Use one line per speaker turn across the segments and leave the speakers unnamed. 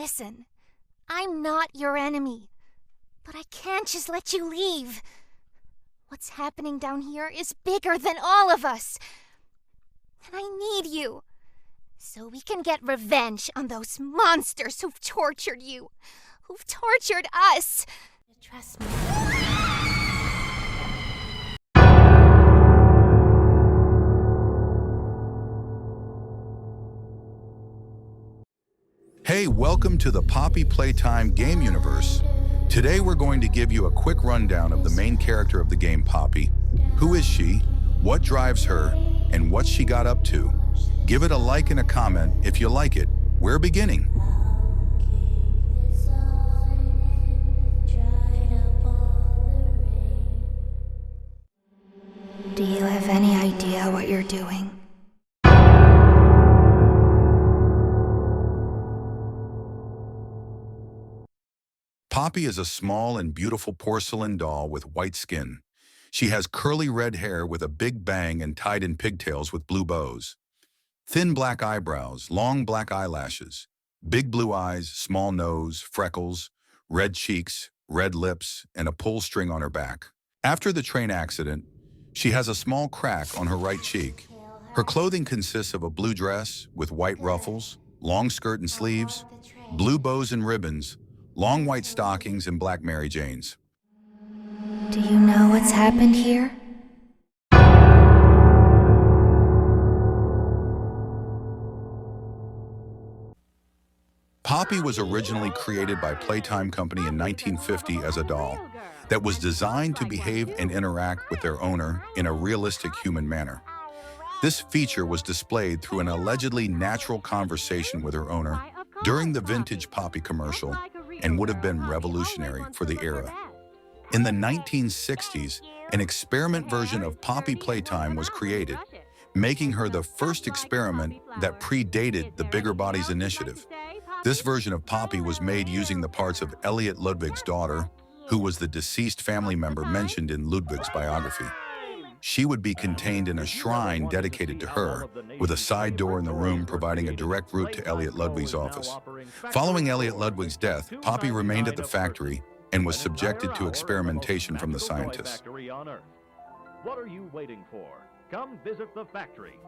Listen, I'm not your enemy, but I can't just let you leave. What's happening down here is bigger than all of us, and I need you, so we can get revenge on those monsters who've tortured you, who've tortured us. Trust me.
Hey, welcome to the Poppy Playtime game universe. Today we're going to give you a quick rundown of the main character of the game, Poppy. Who is she? What drives her? And what she got up to? Give it a like and a comment if you like it. We're beginning.
Do you have any idea what you're doing?
Poppy is a small and beautiful porcelain doll with white skin. She has curly red hair with a big bang and tied in pigtails with blue bows. Thin black eyebrows, long black eyelashes, big blue eyes, small nose, freckles, red cheeks, red lips, and a pull string on her back. After the train accident, she has a small crack on her right cheek. Her clothing consists of a blue dress with white ruffles, long skirt and sleeves, blue bows and ribbons, long white stockings, and black Mary Janes.
Do you know what's happened here?
Poppy was originally created by Playtime Company in 1950 as a doll that was designed to behave and interact with their owner in a realistic human manner. This feature was displayed through an allegedly natural conversation with her owner during the vintage Poppy commercial and would have been revolutionary for the era. In the 1960s, an experiment version of Poppy Playtime was created, making her the first experiment that predated the Bigger Bodies initiative. This version of Poppy was made using the parts of Elliot Ludwig's daughter, who was the deceased family member mentioned in Ludwig's biography. She would be contained in a shrine dedicated to her, with a side door in the room providing a direct route to Elliot Ludwig's office. Following Elliot Ludwig's death, Poppy remained at the factory and was subjected to experimentation from the scientists.
What are you waiting for? Come visit the factory.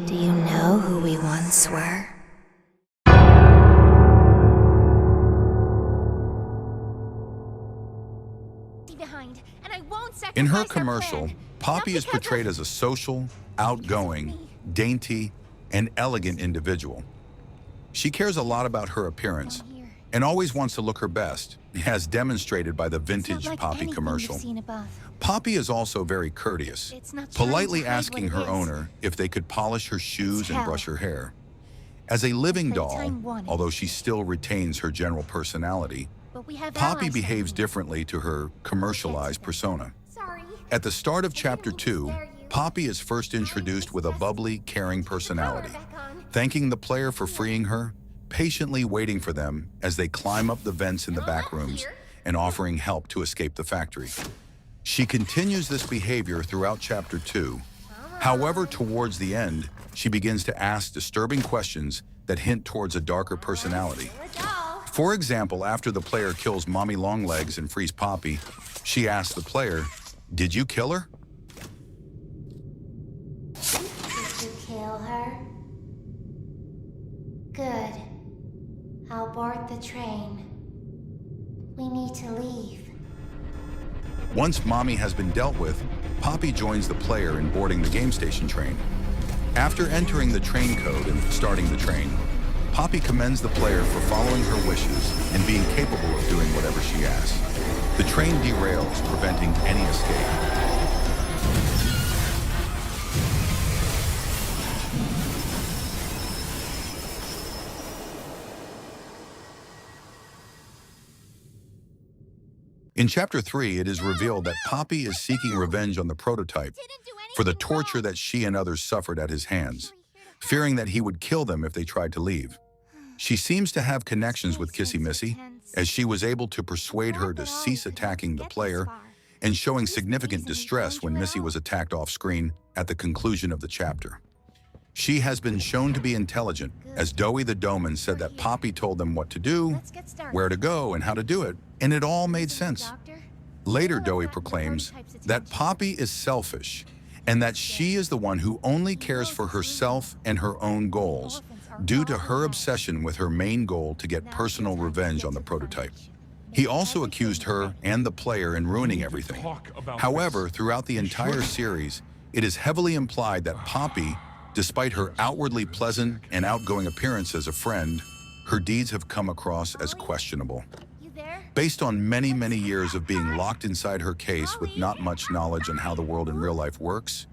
Do you know who we once were?
In her commercial, Poppy is portrayed as a social, outgoing, dainty, and elegant individual. She cares a lot about her appearance and always wants to look her best, as demonstrated by the vintage Poppy commercial. Poppy is also very courteous, politely asking her owner if they could polish her shoes and brush her hair. As a living doll, although she still retains her general personality, Poppy behaves differently to her commercialized persona. At the start of Chapter 2, Poppy is first introduced with a bubbly, caring personality, thanking the player for freeing her, patiently waiting for them as they climb up the vents in the back rooms, and offering help to escape the factory. She continues this behavior throughout Chapter 2. However, towards the end, she begins to ask disturbing questions that hint towards a darker personality. For example, after the player kills Mommy Longlegs and frees Poppy, she asks the player, "Did you kill her?"
Did you kill her? Good. I'll board the train. We need to leave.
Once Mommy has been dealt with, Poppy joins the player in boarding the game station train. After entering the train code and starting the train, Poppy commends the player for following her wishes and being capable of doing whatever she asks. The train derails, preventing any escape. In Chapter 3, it is revealed that Poppy is seeking revenge on the prototype for the torture that she and others suffered at his hands, fearing that he would kill them if they tried to leave. She seems to have connections with Kissy Missy, as she was able to persuade her to cease attacking the player and showing significant distress when Missy was attacked off-screen at the conclusion of the chapter. She has been shown to be intelligent, as Doey the Doman said that Poppy told them what to do,
Let's get started.
where to go, and how to do it, and it all made sense.
Doctor?
Later, Doey proclaims that Poppy is selfish, and that she is the one who only cares for herself and her own goals, due to her obsession with her main goal to get personal revenge on the prototype. He also accused her and the player in ruining everything. However, throughout the entire series, it is heavily implied that Poppy, despite her outwardly pleasant and outgoing appearance as a friend, her deeds have come across as questionable.
You there?
Based on many, many years of being locked inside her case with not much knowledge on how the world in real life works,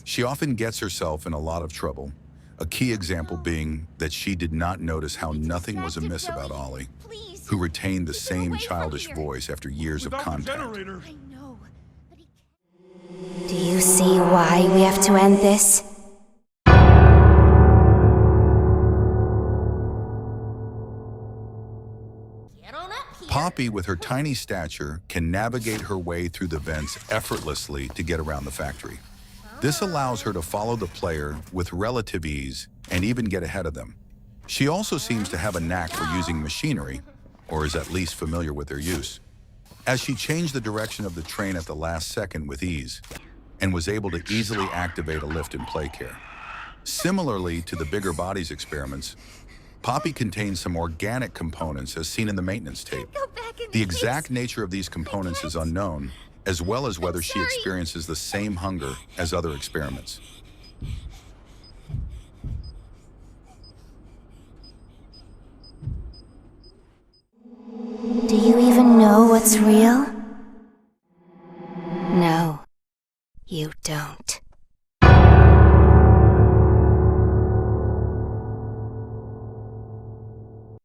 she often gets herself in a lot of trouble. A key example being that she did not notice how nothing was amiss about Ollie,
Please.
who retained the
Keep it
same
away from
childish
here.
voice after years of contact.
I know, but he
Do you see why we have to end this?
Get on up here.
Poppy, with her tiny stature, can navigate her way through the vents effortlessly to get around the factory. This allows her to follow the player with relative ease and even get ahead of them. She also seems to have a knack for using machinery, or is at least familiar with their use, as she changed the direction of the train at the last second with ease, and was able to easily activate a lift in play care. Similarly to the bigger bodies experiments, Poppy contains some organic components as seen in the maintenance tape.
Go back in
The
the
exact
case.
nature of these components is unknown, as well as whether she
sorry.
experiences the same hunger as other experiments.
Do you even know what's real? No, you don't.